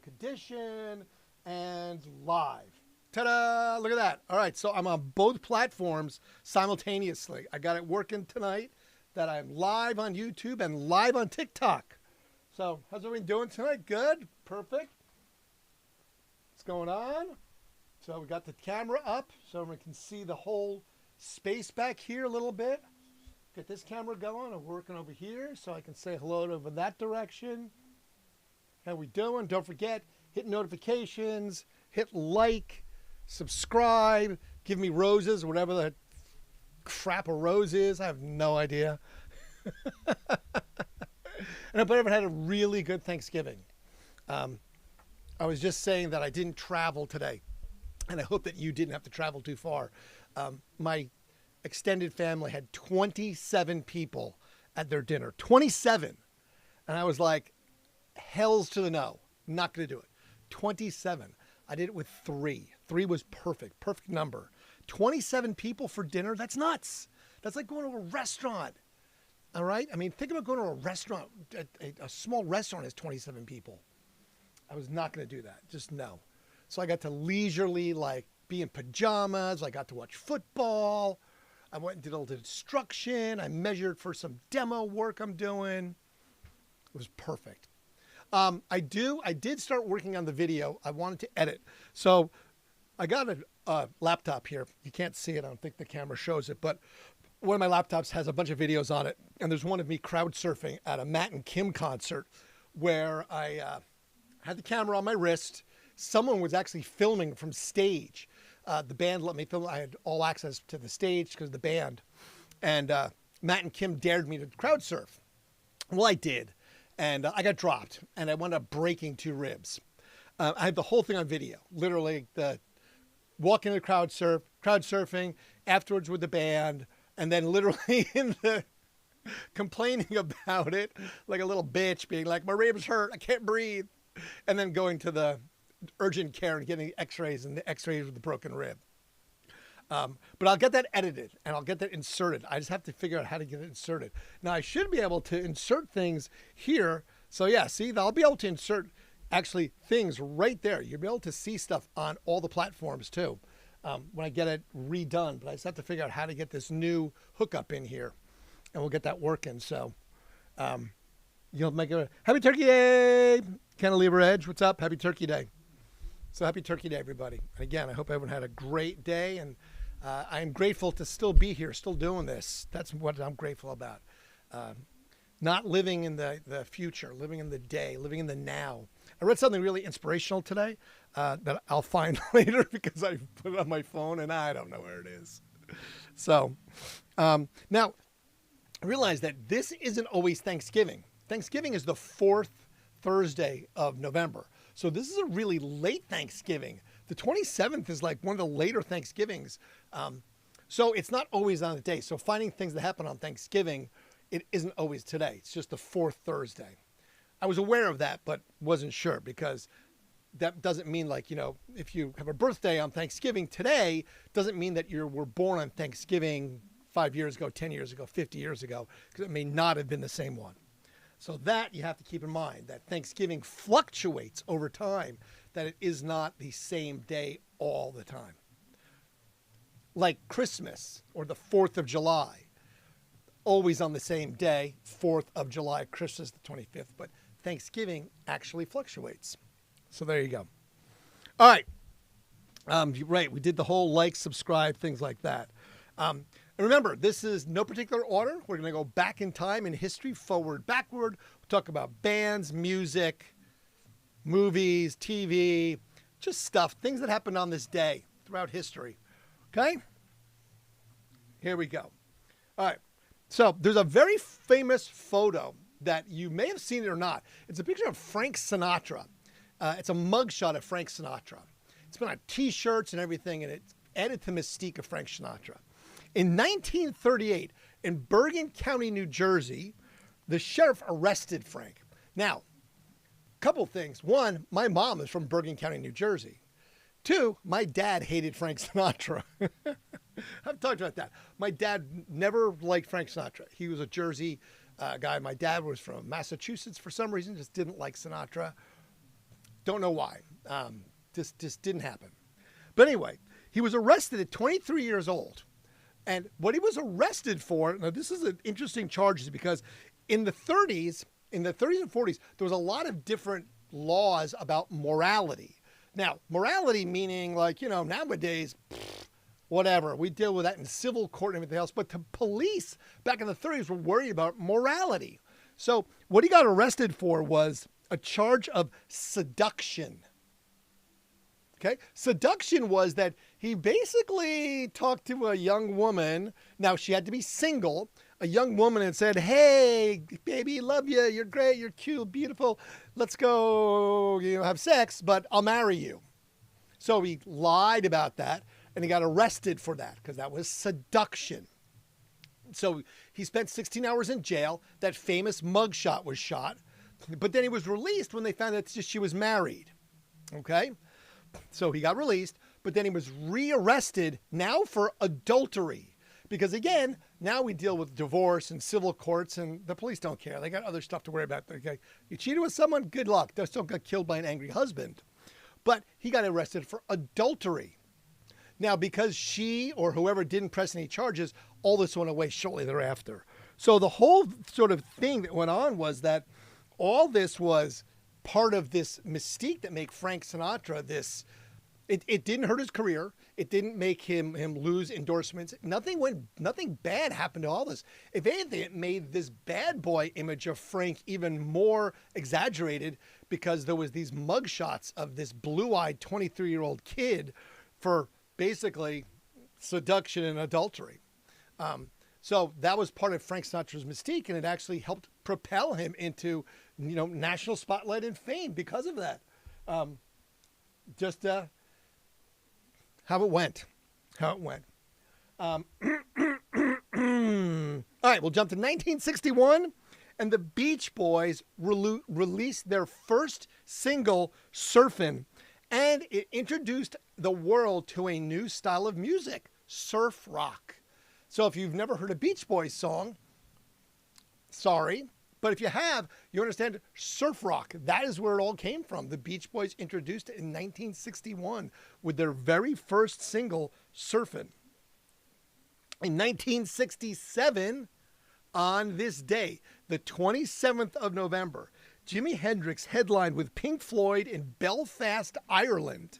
condition, and live. Ta-da! Look at that. All right, so I'm on both platforms simultaneously. I got it working tonight that I'm live on YouTube and live on TikTok. So how's everyone doing tonight? Good? Perfect? What's going on? So we got the camera up so everyone can see the whole space back here a little bit. Get this camera going. I'm working over here so I can say hello over that direction. How we doing? Don't forget, hit notifications, hit like, subscribe, give me roses, whatever the crap a rose is. I have no idea. And I hope everyone had a really good Thanksgiving. I was just saying that I didn't travel today, and I hope that you didn't have to travel too far. My extended family had 27 people at their dinner. 27. And I was like, hells to the no. Not going to do it. 27. I did it with 3. 3 was perfect. Perfect number. 27 people for dinner? That's nuts. That's like going to a restaurant. All right? I mean, think about going to a restaurant. A small restaurant has 27 people. I was not going to do that. Just no. So I got to leisurely, be in pajamas. I got to watch football. I went and did all the instruction. I measured for some demo work I'm doing. It was perfect. I did start working on the video. I wanted to edit. So I got a laptop here. You can't see it. I don't think the camera shows it. But one of my laptops has a bunch of videos on it. And there's one of me crowd surfing at a Matt and Kim concert where I had the camera on my wrist. Someone was actually filming from stage. The band let me film. I had all access to the stage because of the band. And Matt and Kim dared me to crowd surf. Well, I did. And I got dropped. And I wound up breaking 2 ribs. I had the whole thing on video. Literally, the walking the crowd surfing, afterwards with the band. And then literally in the complaining about it, like a little bitch, being like, my ribs hurt. I can't breathe. And then going to the urgent care and getting x-rays and the x-rays with the broken rib. But I'll get that edited and I'll get that inserted. I just have to figure out how to get it inserted. Now I should be able to insert things here. So yeah, see, I'll be able to insert actually things right there. You'll be able to see stuff on all the platforms too when I get it redone. But I just have to figure out how to get this new hookup in here and we'll get that working. So you'll make a happy turkey day. Cantilever Edge, what's up? Happy Turkey Day. So happy Turkey Day, everybody. And again, I hope everyone had a great day. And I am grateful to still be here, still doing this. That's what I'm grateful about. Not living in the future, living in the day, living in the now. I read something really inspirational today that I'll find later because I put it on my phone and I don't know where it is. So now, I realize that this isn't always Thanksgiving. Thanksgiving is the 4th Thursday of November. So this is a really late Thanksgiving. The 27th is like one of the later Thanksgivings. So it's not always on the day. So finding things that happen on Thanksgiving, it isn't always today. It's just the 4th Thursday. I was aware of that, but wasn't sure because that doesn't mean if you have a birthday on Thanksgiving today, doesn't mean that you were born on Thanksgiving 5 years ago, 10 years ago, 50 years ago, because it may not have been the same one. So that you have to keep in mind, that Thanksgiving fluctuates over time, that it is not the same day all the time. Like Christmas or the 4th of July, always on the same day, 4th of July, Christmas the 25th, but Thanksgiving actually fluctuates. So there you go. All right. Right, we did the whole like, subscribe, things like that. And remember, this is no particular order. We're going to go back in time in history, forward, backward. We'll talk about bands, music, movies, TV, just stuff, things that happened on this day throughout history. Okay? Here we go. All right. So there's a very famous photo that you may have seen it or not. It's a picture of Frank Sinatra. It's a mugshot of Frank Sinatra. It's been on T-shirts and everything, and it's added to the mystique of Frank Sinatra. In 1938, in Bergen County, New Jersey, the sheriff arrested Frank. Now, a couple things. One, my mom is from Bergen County, New Jersey. 2, my dad hated Frank Sinatra. I've talked about that. My dad never liked Frank Sinatra. He was a Jersey guy. My dad was from Massachusetts for some reason, just didn't like Sinatra. Don't know why. Just didn't happen. But anyway, he was arrested at 23 years old. And what he was arrested for, now this is an interesting charge because in the 30s and 40s, there was a lot of different laws about morality. Now, morality meaning like, nowadays, whatever. We deal with that in civil court and everything else. But the police back in the 30s were worried about morality. So what he got arrested for was a charge of seduction. Okay. Seduction was that he basically talked to a young woman. Now she had to be single, a young woman, and said, "Hey, baby, love you. You're great. You're cute, beautiful. Let's go, have sex, but I'll marry you." So he lied about that and he got arrested for that because that was seduction. So he spent 16 hours in jail. That famous mugshot was shot, but then he was released when they found that she was married. Okay. So he got released, but then he was rearrested now for adultery. Because again, now we deal with divorce and civil courts and the police don't care. They got other stuff to worry about. Okay, you cheated with someone, good luck. Just don't get killed by an angry husband. But he got arrested for adultery. Now, because she or whoever didn't press any charges, all this went away shortly thereafter. So the whole sort of thing that went on was that all this was part of this mystique that made Frank Sinatra this. It didn't hurt his career. It didn't make him lose endorsements. Nothing bad happened to all this. If anything, it made this bad boy image of Frank even more exaggerated because there was these mugshots of this blue-eyed 23-year-old kid for basically seduction and adultery. So that was part of Frank Sinatra's mystique, and it actually helped propel him into, national spotlight and fame because of that. How it went. All right, we'll jump to 1961, and the Beach Boys released their first single, Surfin', and it introduced the world to a new style of music, surf rock. So if you've never heard a Beach Boys song, sorry. But if you have, you understand surf rock. That is where it all came from. The Beach Boys introduced it in 1961 with their very first single, Surfin'. In 1967, on this day, the 27th of November, Jimi Hendrix headlined with Pink Floyd in Belfast, Ireland.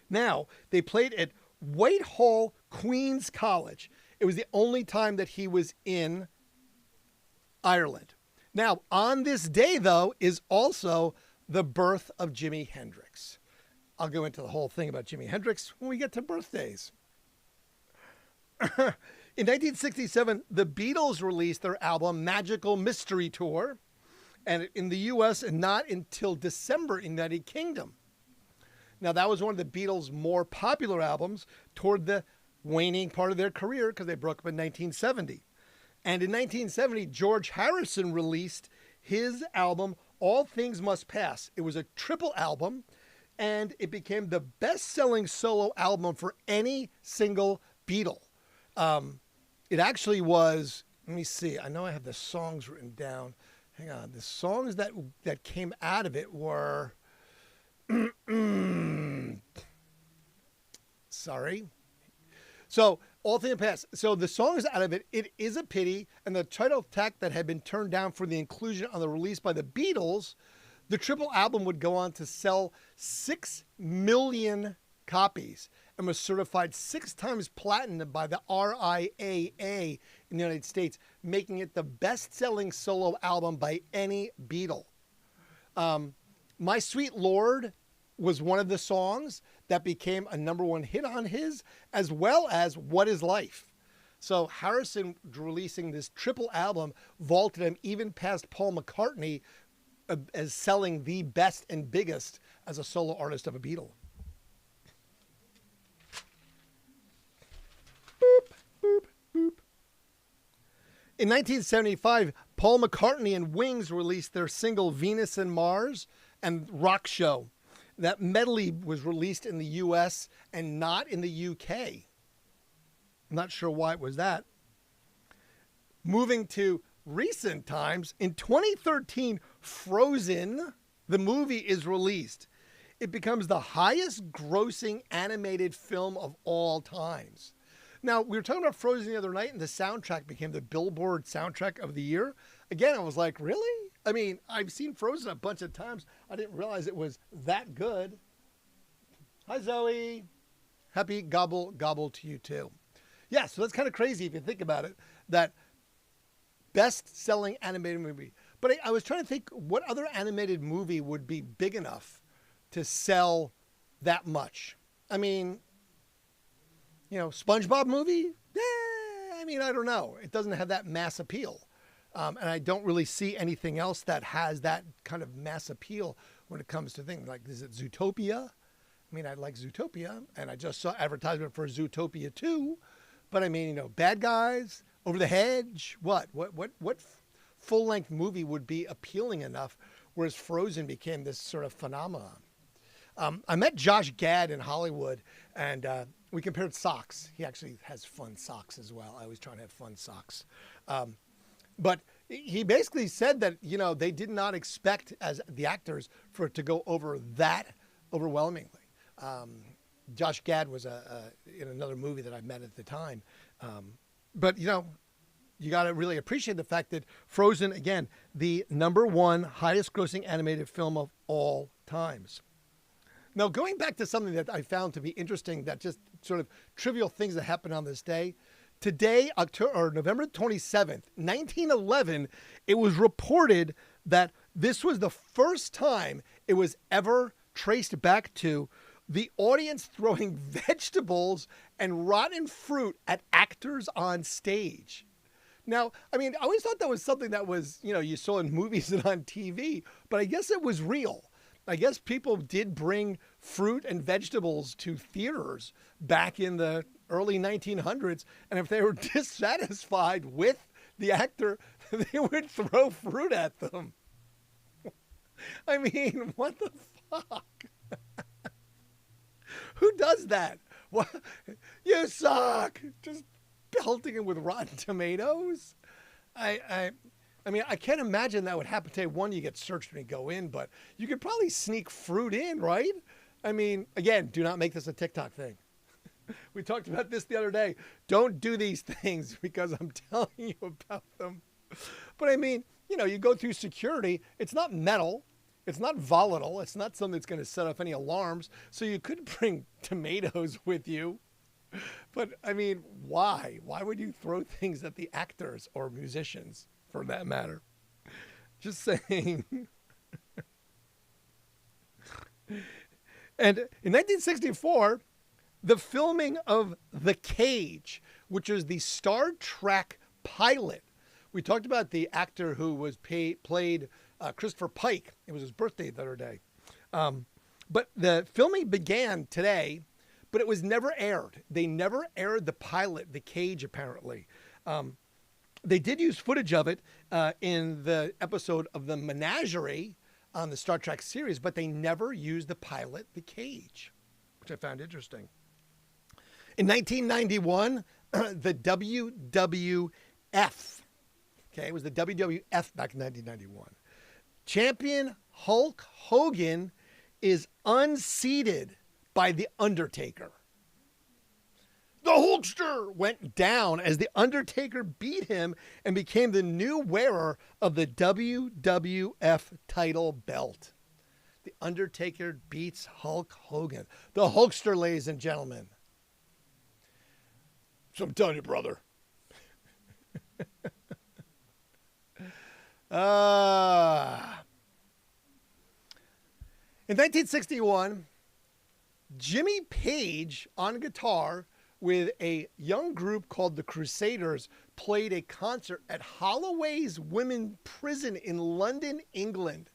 Now, they played at Whitehall Queen's College. It was the only time that he was in Ireland. Now, on this day, though, is also the birth of Jimi Hendrix. I'll go into the whole thing about Jimi Hendrix when we get to birthdays. In 1967, the Beatles released their album Magical Mystery Tour, and in the U.S. and not until December in the United Kingdom. Now, that was one of the Beatles' more popular albums toward the waning part of their career because they broke up in 1970. And in 1970, George Harrison released his album, All Things Must Pass. It was a triple album, and it became the best-selling solo album for any single Beatle. It actually was, let me see, I know I have the songs written down. Hang on, the songs that came out of it were, sorry. So, All Things Past. So the songs out of it, It Is a Pity, and the title track that had been turned down for the inclusion on the release by the Beatles, the triple album would go on to sell 6 million copies and was certified 6 times platinum by the RIAA in the United States, making it the best-selling solo album by any Beatle. My Sweet Lord was one of the songs that became a #1 hit on his, as well as What Is Life. So Harrison releasing this triple album vaulted him even past Paul McCartney as selling the best and biggest as a solo artist of a Beatle. Boop, boop, boop. In 1975, Paul McCartney and Wings released their single Venus and Mars and Rock Show. That medley was released in the U.S. and not in the U.K. I'm not sure why it was that. Moving to recent times, in 2013, Frozen, the movie, is released. it becomes the highest grossing animated film of all times. Now, we were talking about Frozen the other night, and the soundtrack became the Billboard soundtrack of the year. Again, I was like, really? I mean, I've seen Frozen a bunch of times. I didn't realize it was that good. Hi, Zoe. Happy gobble gobble to you, too. Yeah, so that's kind of crazy if you think about it, that best-selling animated movie. But I was trying to think what other animated movie would be big enough to sell that much. I mean, SpongeBob movie? I mean, I don't know. It doesn't have that mass appeal. And I don't really see anything else that has that kind of mass appeal when it comes to things like, is it Zootopia? I mean, I like Zootopia, and I just saw advertisement for Zootopia 2. But I mean, Bad Guys, Over the Hedge, what full-length movie would be appealing enough, whereas Frozen became this sort of phenomenon? I met Josh Gad in Hollywood, and we compared socks. He actually has fun socks as well. I always try to have fun socks. But he basically said that, they did not expect, as the actors, for it to go over that overwhelmingly. Josh Gad was in another movie that I met at the time. But, you got to really appreciate the fact that Frozen, again, the #1 highest grossing animated film of all times. Now, going back to something that I found to be interesting, that just sort of trivial things that happened on this day. Today, November 27th, 1911, it was reported that this was the first time it was ever traced back to the audience throwing vegetables and rotten fruit at actors on stage. Now, I mean, I always thought that was something that was, you saw in movies and on TV, but I guess it was real. I guess people did bring fruit and vegetables to theaters back in the early 1900s, and if they were dissatisfied with the actor, they would throw fruit at them. I mean, what the fuck? Who does that? What? You suck! Just pelting him with rotten tomatoes? I mean, I can't imagine that would happen today. One, you get searched when you go in, but you could probably sneak fruit in, right? I mean, again, do not make this a TikTok thing. We talked about this the other day. Don't do these things because I'm telling you about them. But I mean, you go through security. It's not metal. It's not volatile. It's not something that's going to set off any alarms. So you could bring tomatoes with you. But I mean, why? Why would you throw things at the actors or musicians, for that matter? Just saying. And in 1964, the filming of The Cage, which is the Star Trek pilot. We talked about the actor who was played Christopher Pike. It was his birthday the other day. But the filming began today, but it was never aired. They never aired the pilot, The Cage, apparently. They did use footage of it in the episode of The Menagerie on the Star Trek series, but they never used the pilot, The Cage, which I found interesting. In 1991, the WWF, it was the WWF back in 1991. Champion Hulk Hogan is unseated by The Undertaker. The Hulkster went down as The Undertaker beat him and became the new wearer of the WWF title belt. The Undertaker beats Hulk Hogan. The Hulkster, ladies and gentlemen. So I'm telling you, brother. In 1961, Jimmy Page on guitar with a young group called the Crusaders played a concert at Holloway's Women's Prison in London, England.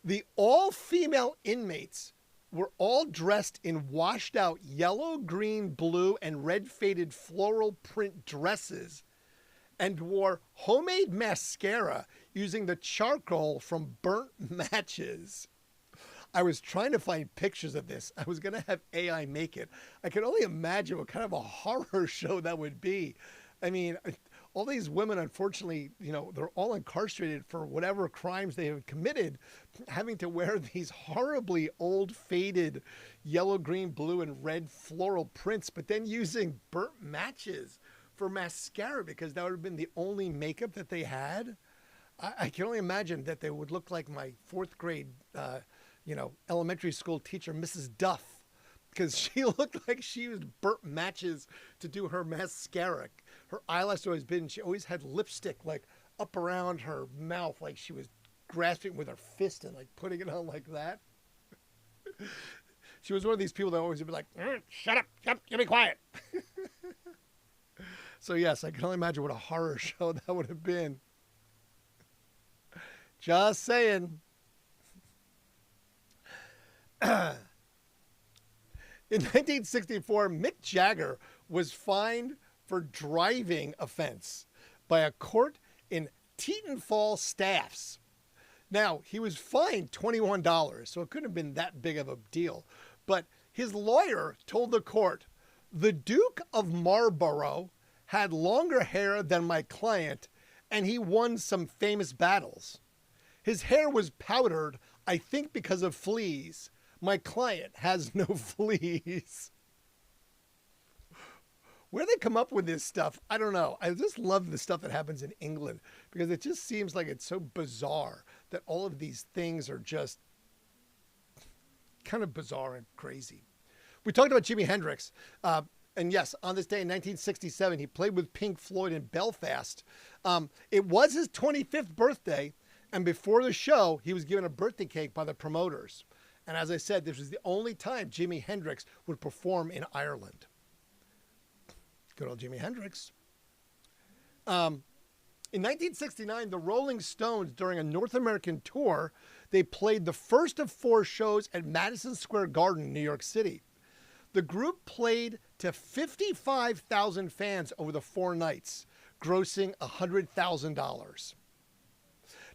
The all-female inmates were all dressed in washed-out yellow, green, blue, and red-faded floral print dresses and wore homemade mascara using the charcoal from burnt matches. I was trying to find pictures of this. I was going to have AI make it. I can only imagine what kind of a horror show that would be. I mean, all these women, unfortunately, they're all incarcerated for whatever crimes they have committed, having to wear these horribly old, faded yellow, green, blue, and red floral prints, but then using burnt matches for mascara because that would have been the only makeup that they had. I can only imagine that they would look like my fourth grade, elementary school teacher, Mrs. Duff, because she looked like she used burnt matches to do her mascara. Her eyelash always been, she always had lipstick like up around her mouth, like she was grasping with her fist and like putting it on like that. She was one of these people that always would be like, shut up, you be quiet. So yes, I can only imagine what a horror show that would have been. Just saying. In 1964, Mick Jagger was fined for driving offense by a court in Teton Falls Staffs. Now, he was fined $21, so it couldn't have been that big of a deal. But his lawyer told the court, the Duke of Marlborough had longer hair than my client, and he won some famous battles. His hair was powdered, I think because of fleas. My client has no fleas. Where they come up with this stuff, I don't know. I just love the stuff that happens in England because it just seems like it's so bizarre that all of these things are just kind of bizarre and crazy. We talked about Jimi Hendrix. And yes, on this day in 1967, he played with Pink Floyd in Belfast. It was his 25th birthday. And before the show, he was given a birthday cake by the promoters. And as I said, this was the only time Jimi Hendrix would perform in Ireland. Good old Jimi Hendrix. In 1969, the Rolling Stones, during a North American tour, they played the first of 4 shows at Madison Square Garden, New York City. The group played to 55,000 fans over the 4 nights, grossing $100,000.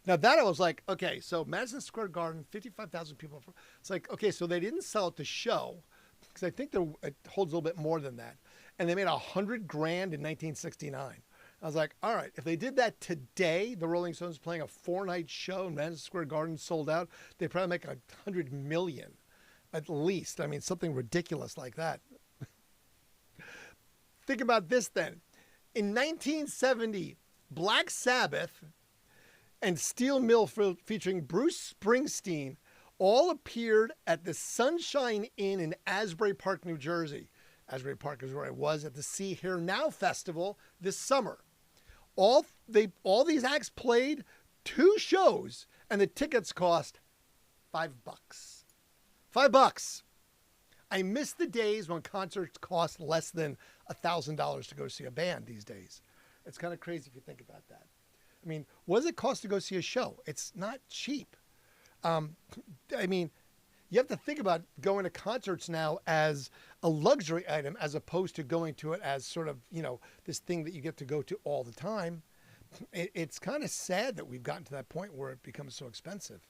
Now that I was like, okay, so Madison Square Garden, 55,000 people. It's like, okay, so they didn't sell it to show because I think it holds a little bit more than that. And they made $100,000 in 1969. I was like, all right, if they did that today, the Rolling Stones playing a 4-night show in Madison Square Garden sold out, they'd probably make $100 million at least. I mean, something ridiculous like that. Think about this then. In 1970, Black Sabbath and Steel Mill featuring Bruce Springsteen all appeared at the Sunshine Inn in Asbury Park, New Jersey. Asbury Park is where I was at the See Here Now Festival this summer. All these acts played 2 shows, and the tickets cost $5. $5. I miss the days when concerts cost less than $1,000 to go see a band these days. It's kind of crazy if you think about that. I mean, what does it cost to go see a show? It's not cheap. I mean, you have to think about going to concerts now as a luxury item as opposed to going to it as sort of, this thing that you get to go to all the time. It's kind of sad that we've gotten to that point where it becomes so expensive.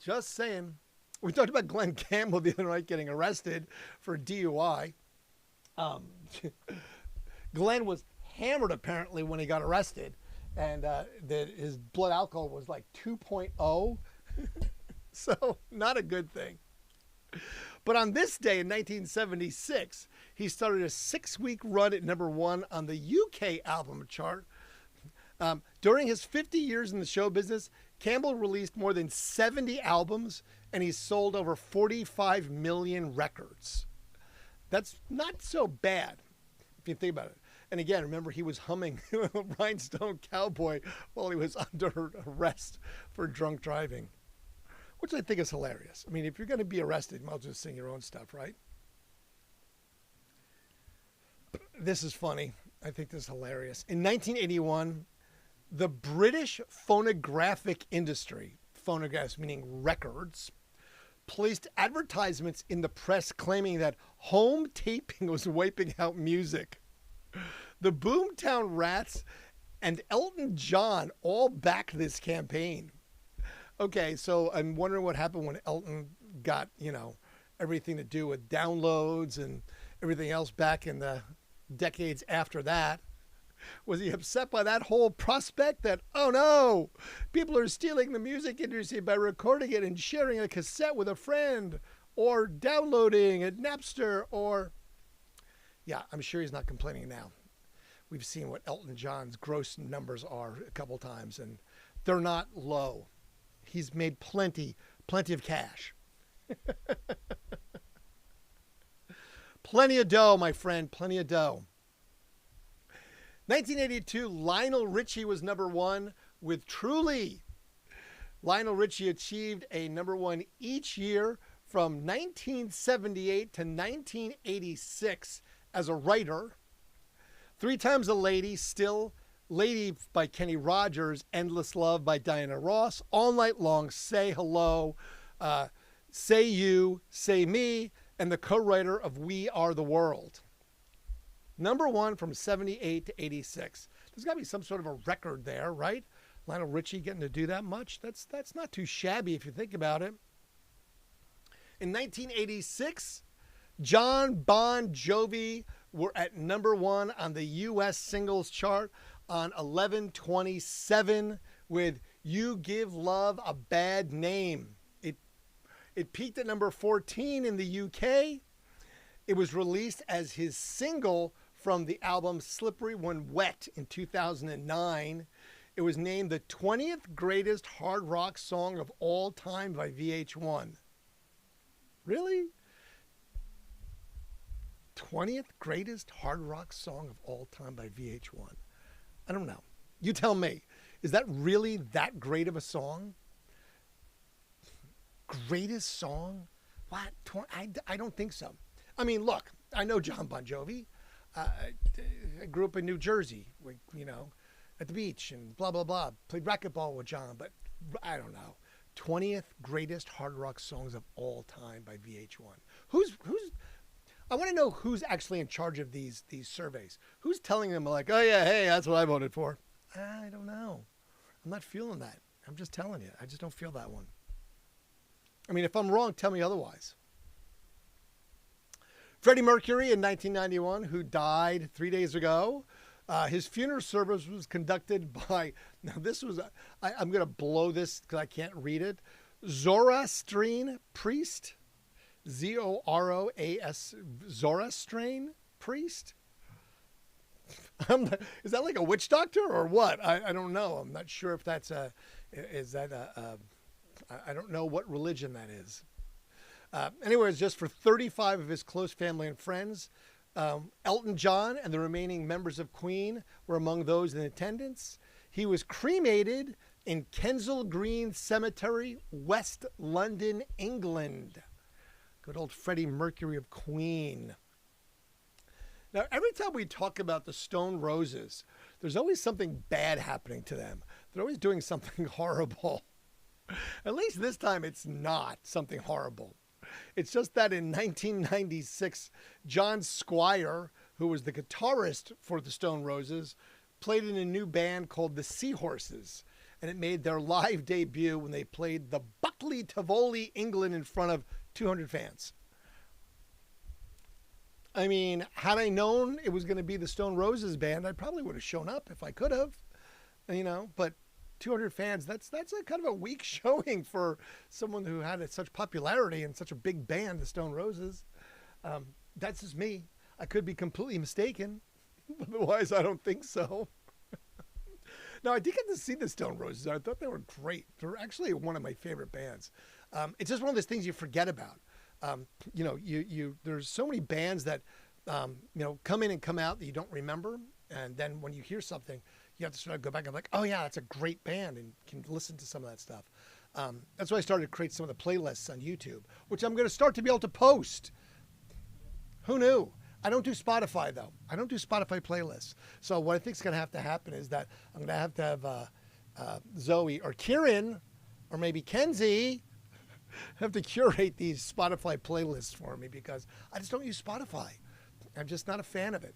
Just saying. We talked about Glenn Campbell the other night getting arrested for DUI. Glenn was hammered apparently when he got arrested, and his blood alcohol was like 2.0. So not a good thing. But on this day in 1976, he started a 6-week run at #1 on the UK album chart. During his 50 years in the show business, Campbell released more than 70 albums, and he sold over 45 million records. That's not so bad if you think about it. And again, remember, he was humming Rhinestone Cowboy while he was under arrest for drunk driving, which I think is hilarious. I mean, if you're going to be arrested, you might as well just sing your own stuff, right? This is funny. I think this is hilarious. In 1981, the British phonographic industry, phonographs meaning records, placed advertisements in the press claiming that home taping was wiping out music. The Boomtown Rats and Elton John all backed this campaign. Okay, so I'm wondering what happened when Elton got, everything to do with downloads and everything else back in the decades after that. Was he upset by that whole prospect that, oh no, people are stealing the music industry by recording it and sharing a cassette with a friend or downloading at Napster or... Yeah, I'm sure he's not complaining now. We've seen what Elton John's gross numbers are a couple times, and they're not low. He's made plenty of cash. Plenty of dough, my friend, plenty of dough. 1982, Lionel Richie was number one with Truly. Lionel Richie achieved a number one each year from 1978 to 1986 as a writer. Three Times a Lady, Still, Lady by Kenny Rogers, Endless Love by Diana Ross, All Night Long, Say Hello, Say You, Say Me, and the co-writer of We Are the World. Number one from 78 to 86. There's got to be some sort of a record there, right? Lionel Richie getting to do that much? That's not too shabby if you think about it. In 1986, John Bon Jovi were at number one on the U.S. singles chart on 11/27 with You Give Love a Bad Name. It peaked at number 14 in the UK. It was released as his single from the album Slippery When Wet in 2009. It was named the 20th greatest hard rock song of all time by VH1. Really? 20th greatest hard rock song of all time by VH1. I don't know. You tell me. Is that really that great of a song? Greatest song? What? I don't think so. I mean, look, I know John Bon Jovi. I grew up in New Jersey, at the beach and blah, blah, blah. Played racquetball with John, but I don't know. 20th greatest hard rock songs of all time by VH1. I want to know who's actually in charge of these surveys. Who's telling them like, oh yeah, hey, that's what I voted for. I don't know. I'm not feeling that. I'm just telling you. I just don't feel that one. I mean, if I'm wrong, tell me otherwise. Freddie Mercury in 1991, who died 3 days ago. His funeral service was conducted by, now this was, I'm going to blow this because I can't read it, Zoroastrian priest, Z-O-R-O-A-S, Zoroastrian priest? Is that like a witch doctor or what? I don't know. I'm not sure if that's I don't know what religion that is. Anyways, just for 35 of his close family and friends, Elton John and the remaining members of Queen were among those in attendance. He was cremated in Kensal Green Cemetery, West London, England. Good old Freddie Mercury of Queen. Now, every time we talk about the Stone Roses, there's always something bad happening to them. They're always doing something horrible. At least this time it's not something horrible. It's just that in 1996, John Squire, who was the guitarist for the Stone Roses, played in a new band called the Seahorses, and it made their live debut when they played the Buckley Tivoli, England, in front of 200 fans. I mean, had I known it was going to be the Stone Roses band, I probably would have shown up if I could have, but 200 fans, that's a kind of a weak showing for someone who had such popularity and such a big band, the Stone Roses. That's just me. I could be completely mistaken. Otherwise, I don't think so. Now, I did get to see the Stone Roses. I thought they were great. They're actually one of my favorite bands. It's just one of those things you forget about. There's so many bands that, come in and come out that you don't remember. And then when you hear something, you have to sort of go back and like, oh yeah, that's a great band, and can listen to some of that stuff. That's why I started to create some of the playlists on YouTube, which I'm going to start to be able to post. Who knew? I don't do Spotify though. I don't do Spotify playlists. So what I think is going to happen is that I'm going to have Zoe or Kieran or maybe Kenzie have to curate these Spotify playlists for me because I just don't use Spotify. I'm just not a fan of it.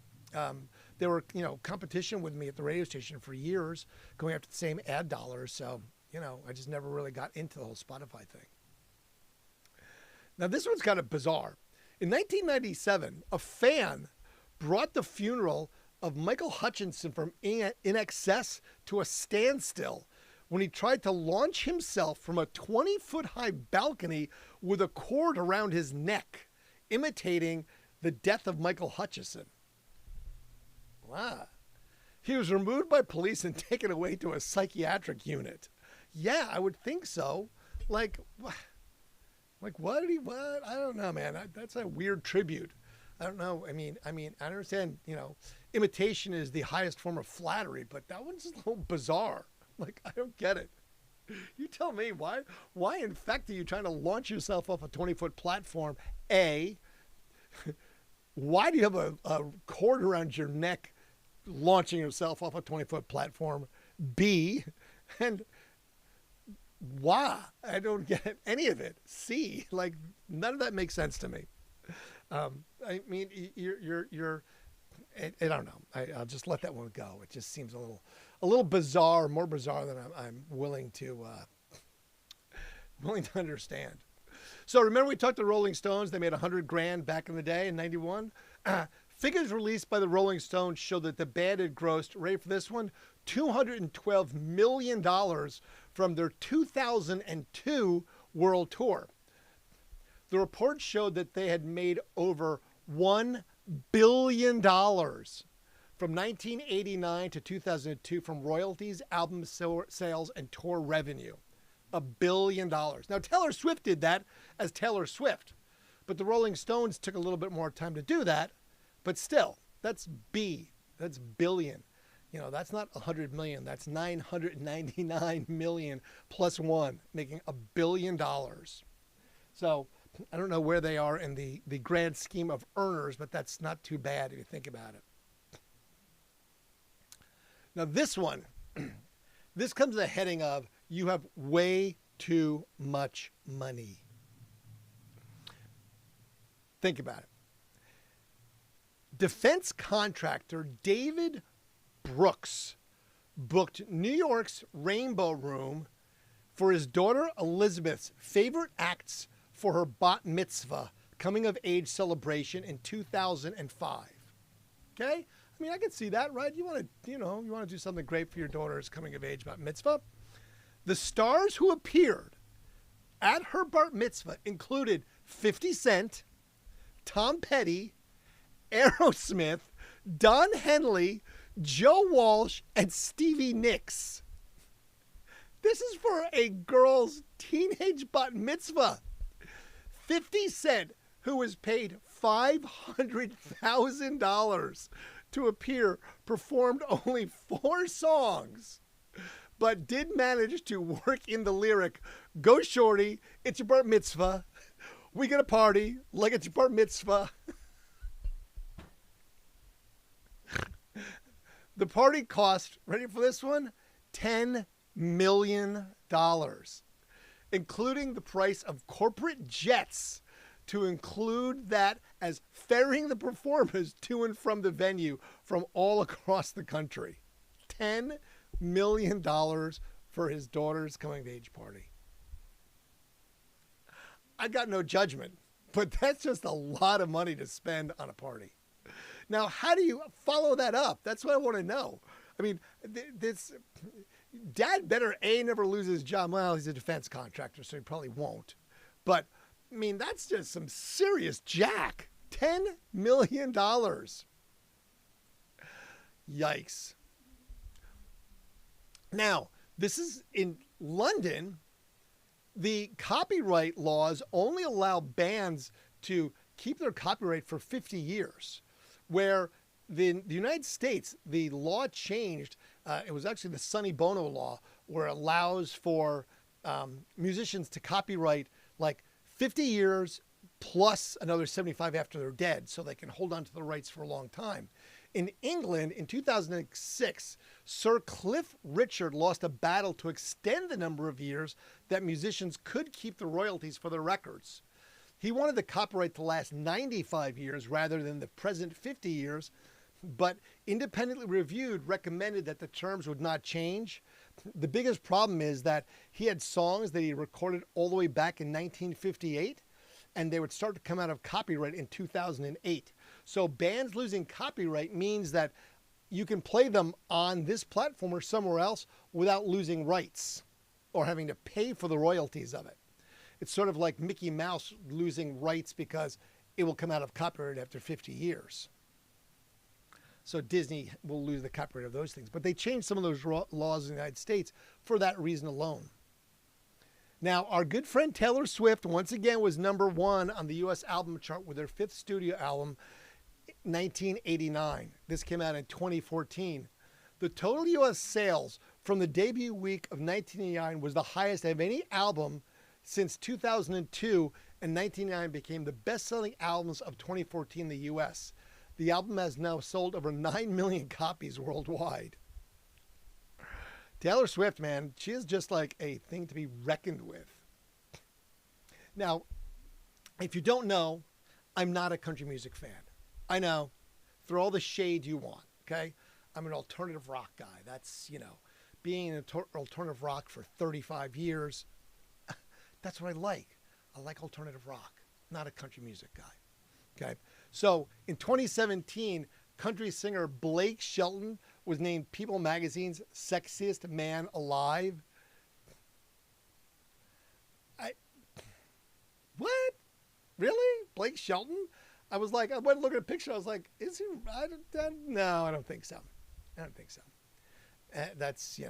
They were, competition with me at the radio station for years, going after the same ad dollars. So, I just never really got into the whole Spotify thing. Now, this one's kind of bizarre. In 1997, a fan brought the funeral of Michael Hutchinson from In Excess to a standstill when he tried to launch himself from a 20-foot high balcony with a cord around his neck, imitating the death of Michael Hutchison. Wow. He was removed by police and taken away to a psychiatric unit. Yeah, I would think so. Like what did he, what? I don't know, man. That's a weird tribute. I don't know. I mean, I understand, imitation is the highest form of flattery, but that one's a little bizarre. Like, I don't get it. You tell me, why in fact are you trying to launch yourself off a 20-foot platform? A, why do you have a cord around your neck launching yourself off a 20-foot platform? B, and why? I don't get any of it. C, like, none of that makes sense to me. I mean, you're I don't know. I'll just let that one go. It just seems a little bizarre, more bizarre than I'm willing to understand. So remember we talked to Rolling Stones. They made $100,000 back in the day in '91. Figures released by the Rolling Stones show that the band had grossed, ready for this one, $212 million from their 2002 world tour. The report showed that they had made over $1 billion from 1989 to 2002 from royalties, album sales, and tour revenue. $1 billion. Now, Taylor Swift did that as Taylor Swift, but the Rolling Stones took a little bit more time to do that. But still, that's B. That's billion. That's not 100 million. That's 999 million plus one, making $1 billion. So I don't know where they are in the grand scheme of earners, but that's not too bad if you think about it. Now this one, this comes the heading of you have way too much money. Think about it. Defense contractor David Brooks booked New York's Rainbow Room for his daughter Elizabeth's favorite acts for her bat mitzvah coming of age celebration in 2005. Okay? I mean, I can see that, right? You want to do something great for your daughter's coming of age bat mitzvah. The stars who appeared at her bat mitzvah included 50 Cent, Tom Petty, Aerosmith, Don Henley, Joe Walsh, and Stevie Nicks. This is for a girl's teenage bat mitzvah. 50 Cent, who was paid $500,000 to appear, performed only 4 songs, but did manage to work in the lyric, "Go shorty, it's your bar mitzvah. We gonna party like it's your bar mitzvah." The party cost, ready for this one, $10 million, including the price of corporate jets to include that as ferrying the performers to and from the venue from all across the country. $10 million for his daughter's coming-of-age party. I got no judgment, but that's just a lot of money to spend on a party. Now, how do you follow that up? That's what I want to know. I mean, this dad better never lose his job. Well, he's a defense contractor, so he probably won't. But, I mean, that's just some serious jack. $10 million. Yikes. Now, this is in London. The copyright laws only allow bands to keep their copyright for 50 years. Where the United States, the law changed. It was actually the Sonny Bono law, where it allows for musicians to copyright like 50 years plus another 75 after they're dead, so they can hold on to the rights for a long time. In England, in 2006, Sir Cliff Richard lost a battle to extend the number of years that musicians could keep the royalties for their records. He wanted the copyright to last 95 years rather than the present 50 years, but independently reviewed recommended that the terms would not change. The biggest problem is that he had songs that he recorded all the way back in 1958, and they would start to come out of copyright in 2008. So bands losing copyright means that you can play them on this platform or somewhere else without losing rights or having to pay for the royalties of it. It's sort of like Mickey Mouse losing rights because it will come out of copyright after 50 years. So Disney will lose the copyright of those things. But they changed some of those laws in the United States for that reason alone. Now, our good friend Taylor Swift, once again, was #1 on the U.S. album chart with her 5th studio album, 1989. This came out in 2014. The total U.S. sales from the debut week of 1989 was the highest of any album since 2002, and 1989 became the best-selling albums of 2014 in the U.S. The album has now sold over 9 million copies worldwide. Taylor Swift, man, she is just like a thing to be reckoned with. Now, if you don't know, I'm not a country music fan. I know. Throw all the shade you want, okay? I'm an alternative rock guy. That's, being an alternative rock for 35 years, that's what I like. I like alternative rock, not a country music guy, okay? So in 2017, country singer Blake Shelton was named People Magazine's Sexiest Man Alive. What? Really? Blake Shelton? I was like, I went looking at a picture. I was like, is he? No, I don't think so. I don't think so. That's,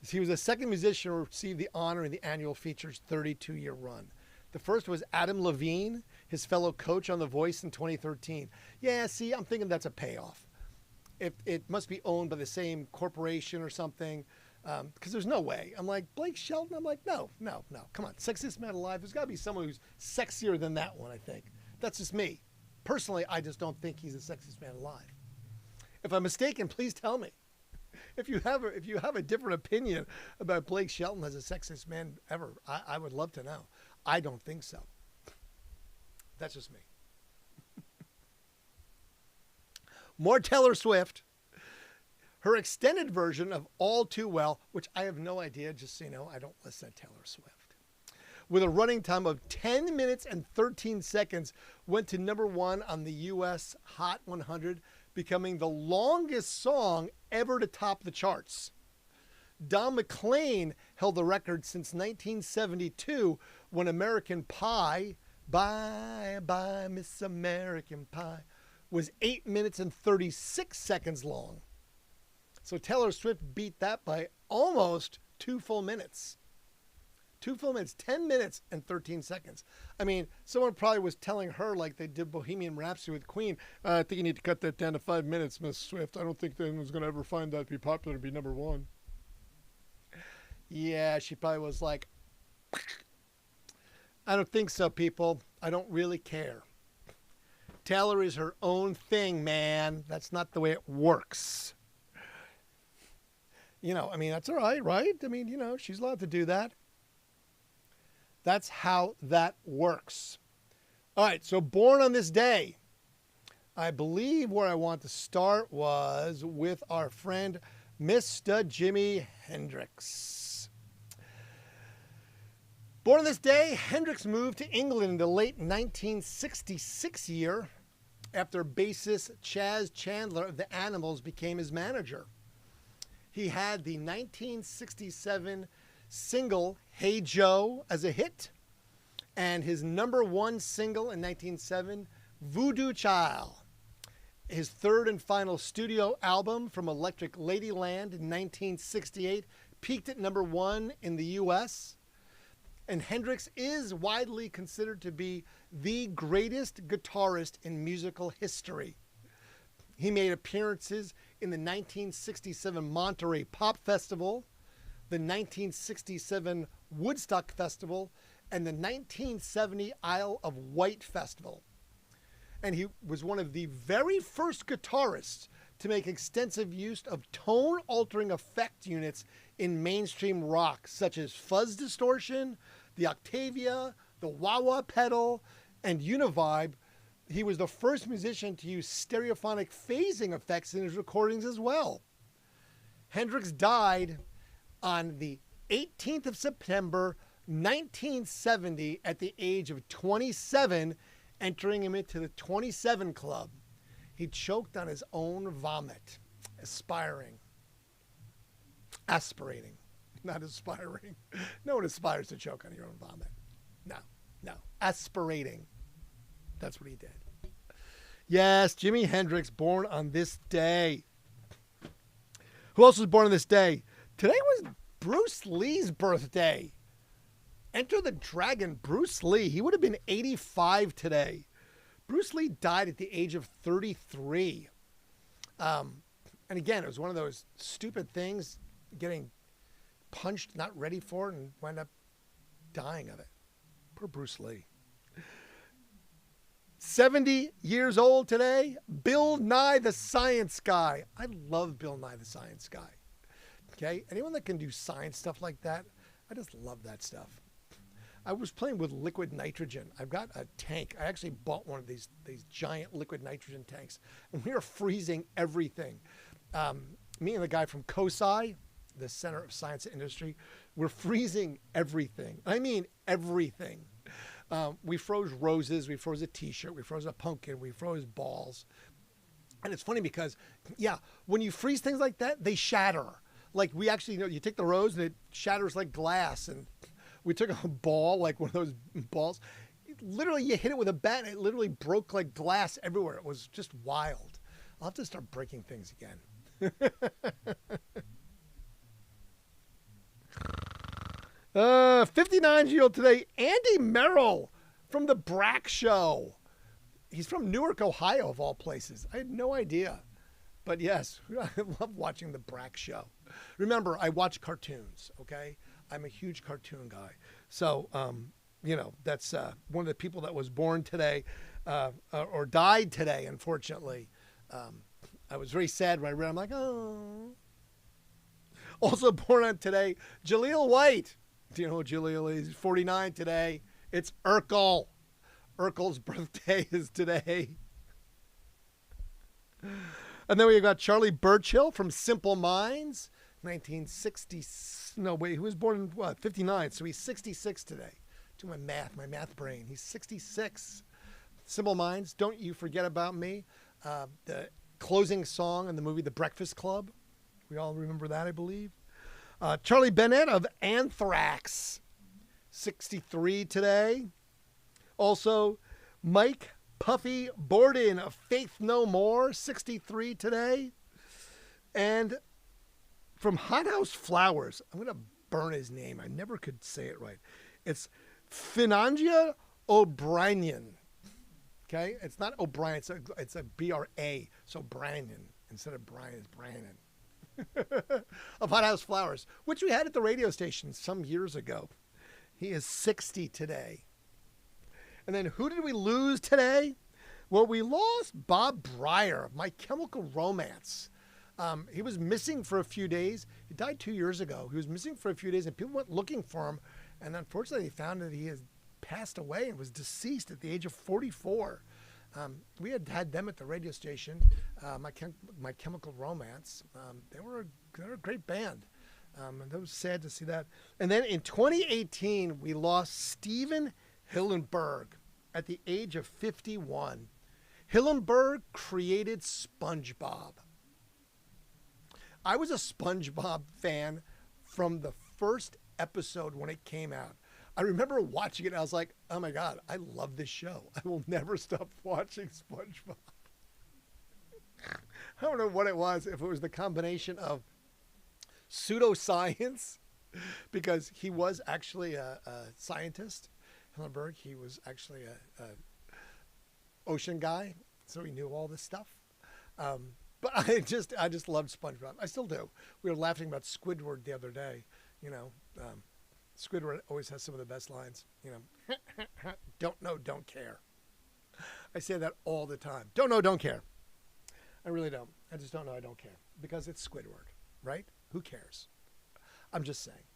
He was the second musician to receive the honor in the annual feature's 32-year run. The first was Adam Levine, his fellow coach on The Voice in 2013. Yeah, see, I'm thinking that's a payoff. It must be owned by the same corporation or something, because there's no way. I'm like, Blake Shelton? I'm like, no. Come on, sexiest man alive. There's got to be someone who's sexier than that one, I think. That's just me. Personally, I just don't think he's the sexiest man alive. If I'm mistaken, please tell me. If you have a different opinion about Blake Shelton as the sexiest man ever, I would love to know. I don't think so. That's just me. More Taylor Swift. Her extended version of All Too Well, which I have no idea, just so you know, I don't listen to Taylor Swift, with a running time of 10 minutes and 13 seconds, went to #1 on the U.S. Hot 100, becoming the longest song ever to top the charts. Don McLean held the record since 1972 when American Pie, Bye Bye Miss American Pie, was 8 minutes and 36 seconds long. So Taylor Swift beat that by almost 2 full minutes. 2 full minutes, 10 minutes and 13 seconds. I mean, someone probably was telling her, like they did Bohemian Rhapsody with Queen, I think you need to cut that down to 5 minutes, Miss Swift. I don't think anyone's going to ever find that to be popular to be #1. Yeah, she probably was like, I don't think so, people. I don't really care. Taylor is her own thing, man. That's not the way it works. I mean, that's all right, right? I mean, she's allowed to do that. That's how that works. All right, so born on this day. I believe where I want to start was with our friend, Mr. Jimi Hendrix. Born on this day, Hendrix moved to England in the late 1966 year after bassist Chaz Chandler of The Animals became his manager. He had the 1967 single Hey Joe as a hit, and his #1 single in 1970, Voodoo Child. His third and final studio album from Electric Ladyland in 1968 peaked at #1 in the U.S., and Hendrix is widely considered to be the greatest guitarist in musical history. He made appearances in the 1967 Monterey Pop Festival, the 1967 Woodstock Festival, and the 1970 Isle of Wight Festival. And he was one of the very first guitarists to make extensive use of tone-altering effect units in mainstream rock, such as fuzz distortion, the Octavia, the wah-wah pedal, and Univibe. He was the first musician to use stereophonic phasing effects in his recordings as well. Hendrix died on the 18th of September, 1970, at the age of 27, entering him into the 27 Club. He choked on his own vomit, aspirating, not aspiring. No one aspires to choke on your own vomit. No, aspirating. That's what he did. Yes, Jimi Hendrix, born on this day. Who else was born on this day? Today was Bruce Lee's birthday. Enter the Dragon, Bruce Lee. He would have been 85 today. Bruce Lee died at the age of 33. And again, it was one of those stupid things, getting punched, not ready for it, and wound up dying of it. Poor Bruce Lee. 70 years old today, Bill Nye the Science Guy. I love Bill Nye the Science Guy. Okay? Anyone that can do science stuff like that, I just love that stuff. I was playing with liquid nitrogen. I've got a tank. I actually bought one of these giant liquid nitrogen tanks, and we are freezing everything. Me and the guy from COSI, the Center of Science and Industry, we're freezing everything. I mean everything. We froze roses, we froze a t-shirt, we froze a pumpkin, we froze balls. And it's funny because, yeah, when you freeze things like that, they shatter. Like we actually, you take the rose and it shatters like glass. And we took a ball, like one of those balls. Literally, you hit it with a bat and it literally broke like glass everywhere. It was just wild. I'll have to start breaking things again. 59-year-old today, Andy Merrill from The Brack Show. He's from Newark, Ohio, of all places. I had no idea. But yes, I love watching The Brack Show. Remember, I watch cartoons, okay? I'm a huge cartoon guy. So, that's one of the people that was born today or died today, unfortunately. I was very sad when I read it. I'm like, oh. Also born on today, Jaleel White. Do you know who Jaleel is? He's 49 today. It's Urkel. Urkel's birthday is today. And then we've got Charlie Burchill from Simple Minds, 1960. No, wait, he was born in what? 59. So he's 66 today. Do my math brain. He's 66. Simple Minds, Don't You Forget About Me. The closing song in the movie The Breakfast Club. We all remember that, I believe. Charlie Bennett of Anthrax, 63 today. Also, Mike Puffy Borden of Faith No More, 63 today. And from Hot House Flowers, I'm going to burn his name. I never could say it right. It's Finangia O'Brien. Okay? It's not O'Brien. It's a B-R-A. So Brian instead of Brian is Brian. Of Hot House Flowers, which we had at the radio station some years ago. He is 60 today. And then who did we lose today? Well, we lost Bob Breyer of My Chemical Romance. He was missing for a few days. He died 2 years ago. He was missing for a few days, and people went looking for him. And unfortunately, they found that he has passed away and was deceased at the age of 44. We had them at the radio station, My Chemical Romance. They were a great band. And that was sad to see that. And then in 2018, we lost Steven Hillenburg at the age of 51. Hillenburg created SpongeBob. I was a SpongeBob fan from the first episode when it came out. I remember watching it and I was like, oh my God, I love this show. I will never stop watching SpongeBob. I don't know what it was, if it was the combination of pseudoscience, because he was actually a scientist, Hillenburg. He was actually a ocean guy, so he knew all this stuff. But I just loved SpongeBob. I still do. We were laughing about Squidward the other day. Squidward always has some of the best lines. Don't know, don't care. I say that all the time. Don't know, don't care. I really don't. I just don't know, I don't care. Because it's Squidward, right? Who cares? I'm just saying.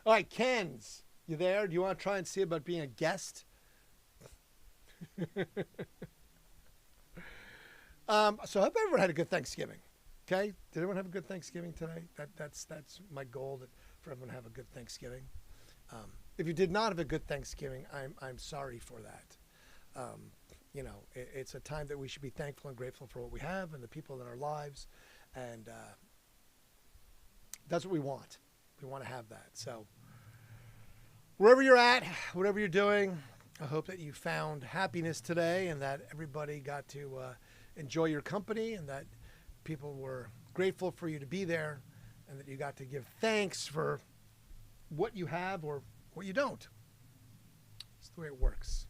All right, Ken's, you there? Do you want to try and see about being a guest? So I hope everyone had a good Thanksgiving. Okay? Did everyone have a good Thanksgiving today? That's my goal, for everyone to have a good Thanksgiving. If you did not have a good Thanksgiving, I'm sorry for that. It's a time that we should be thankful and grateful for what we have and the people in our lives. And that's what we want. We want to have that. So wherever you're at, whatever you're doing, I hope that you found happiness today and that everybody got to enjoy your company and that people were grateful for you to be there and that you got to give thanks for what you have or what you don't. It's the way it works.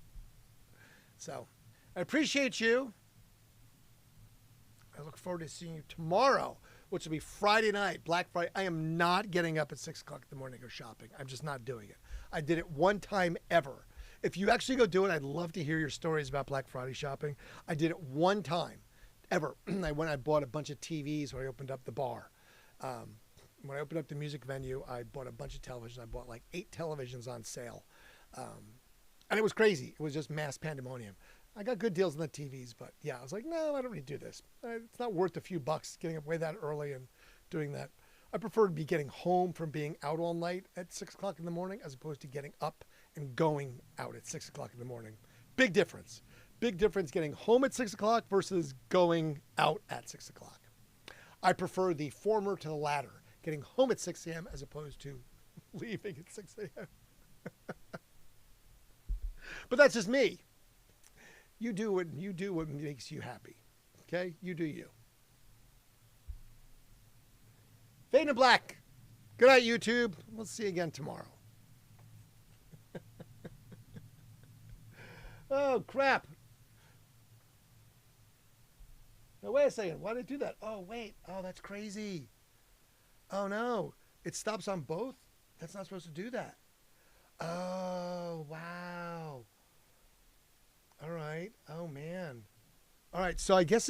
So I appreciate you. I look forward to seeing you tomorrow, which will be Friday night, Black Friday. I am not getting up at 6 o'clock in the morning to go shopping. I'm just not doing it. I did it one time ever. If you actually go do it, I'd love to hear your stories about Black Friday shopping. I did it one time ever. I bought a bunch of TVs when I opened up the bar. When I opened up the music venue, I bought a bunch of televisions. I bought like 8 televisions on sale. And it was crazy. It was just mass pandemonium. I got good deals on the TVs, but yeah, I was like, no, I don't need to do this. It's not worth a few bucks getting away that early and doing that. I prefer to be getting home from being out all night at 6 o'clock in the morning as opposed to getting up and going out at 6 o'clock in the morning. Big difference. Big difference getting home at 6 o'clock versus going out at 6 o'clock. I prefer the former to the latter, getting home at 6 a.m. as opposed to leaving at 6 a.m. But that's just me. You do what makes you happy. Okay? You do you. Fade to black. Good night, YouTube. We'll see you again tomorrow. Oh, crap. Now, wait a second. Why did it do that? Oh, wait. Oh, that's crazy. Oh, no. It stops on both? That's not supposed to do that. Oh, wow. All right. Oh, man. All right. So I guess